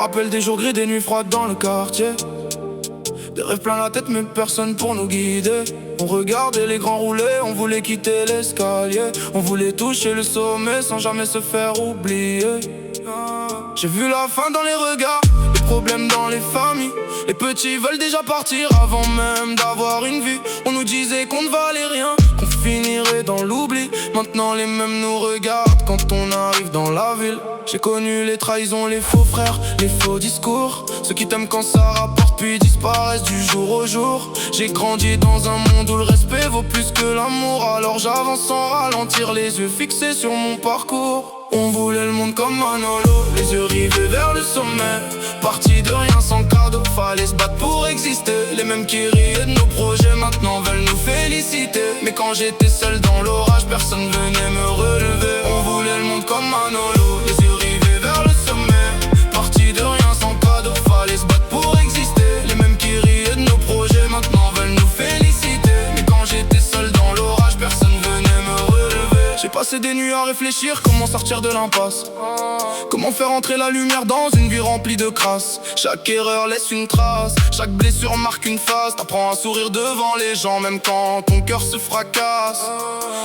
rappelle des jours gris, des nuits froides dans le quartier. Des rêves plein la tête mais personne pour nous guider. On regardait les grands rouler, on voulait quitter l'escalier. On voulait toucher le sommet sans jamais se faire oublier. J'ai vu la fin dans les regards, les problèmes dans les familles. Les petits veulent déjà partir avant même d'avoir une vie. On nous disait qu'on ne valait rien, qu'on finirait dans l'oubli. Maintenant les mêmes nous regardent quand on arrive dans la ville. J'ai connu les trahisons, les faux frères, les faux discours. Ceux qui t'aiment quand ça rapporte puis disparaissent du jour au jour. J'ai grandi dans un monde où le respect vaut plus que l'amour. Alors j'avance sans ralentir, les yeux fixés sur mon parcours. On voulait le monde comme Manolo, les yeux rivés vers le sommet. Parti de rien sans cadeau, fallait se battre pour exister. Les mêmes qui riaient de nos projets maintenant veulent nous féliciter. Mais quand j'étais seul dans l'orage, personne venait me relever. On voulait le monde comme Manolo, les yeux rivés vers le sommet. Parti de rien sans cadeau, fallait se battre pour exister. Les mêmes qui riaient de nos projets maintenant veulent nous féliciter. Mais quand j'étais seul dans l'orage, personne venait me relever. J'ai passé des nuits à réfléchir comment sortir de l'impasse. Comment faire entrer la lumière dans une vie remplie de crasse. Chaque erreur laisse une trace, chaque blessure marque une face. T'apprends à sourire devant les gens même quand ton cœur se fracasse.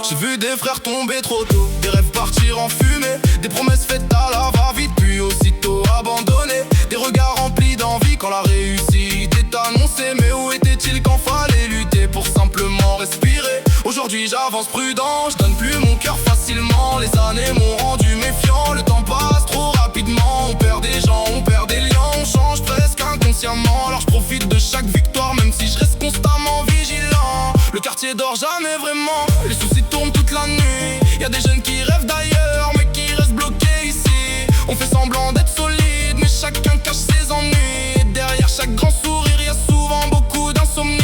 J'ai vu des frères tomber trop tôt, des rêves partir en fumée. Des promesses faites à la va-vite puis aussitôt abandonnées. Des regards remplis d'envie quand la réussite est annoncée. Mais où était-il quand fallait lutter pour simplement respirer? Aujourd'hui j'avance prudent, je donne plus mon cœur facilement. Les années m'ont rendu méfiant, le temps passe trop rapidement. On perd des gens, on perd des liens, on change presque inconsciemment. Alors je profite de chaque victoire même si je reste constamment vigilant. Le quartier dort jamais vraiment, les soucis tournent toute la nuit. Y'a des jeunes qui rêvent d'ailleurs mais qui restent bloqués ici. On fait semblant d'être solide mais chacun cache ses ennuis. Et derrière chaque grand sourire y'a souvent beaucoup d'insomnie.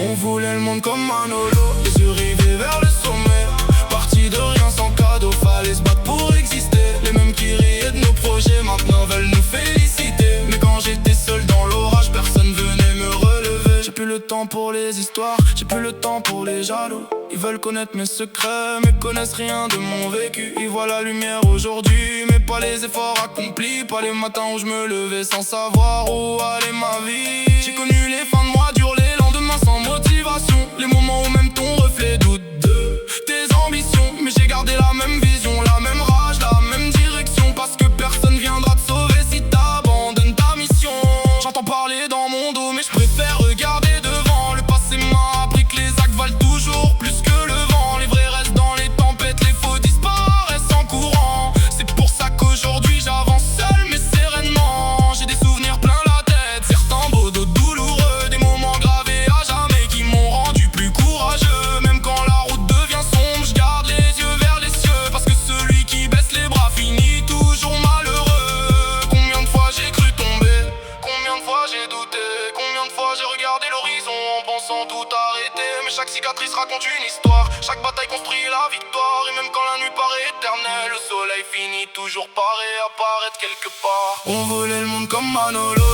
On voulait le monde comme Manolo, les yeux rivés vers le sommet. Parti de rien sans cadeau, fallait se battre pour exister. Les mêmes qui riaient de nos projets maintenant veulent nous féliciter. Mais quand j'étais seul dans l'orage, personne venait me relever. J'ai plus le temps pour les histoires, j'ai plus le temps pour les jaloux. Ils veulent connaître mes secrets, mais connaissent rien de mon vécu. Ils voient la lumière aujourd'hui, mais pas les efforts accomplis. Pas les matins où je me levais sans savoir où allait ma vie. J'ai connu les fins de mois durs, les lendemains sans motivation. Les moments où même ton reflet doute de tes ambitions. Mais j'ai gardé la même vision, la même rage, la même direction. Parce que personne viendra te sauver si t'abandonnes ta mission. J'entends parler dans mon dos mais je préfère regarder devant. Le passé m'a appris que les actes valent toujours plus que le vent. Les vrais restent dans les tempêtes, les faux disparaissent en courant. C'est pour ça qu'aujourd'hui j'avance seul mais sereinement. J'ai des souvenirs plein la tête, certains beaux, d'autres douloureux. Des moments gravés à jamais qui m'ont rendu plus courageux. Même quand la route devient sombre, je garde les yeux vers les cieux. Parce que celui qui baisse les bras finit toujours malheureux. Combien de fois j'ai cru tomber, combien de fois j'ai douté, combien de fois j'ai regardé l'horizon en pensant tout arrêter. Mais chaque cicatrice raconte une histoire, chaque bataille construit la victoire. Et même quand la nuit paraît éternelle, le soleil finit toujours par réapparaître quelque part. On volait le monde comme Manolo,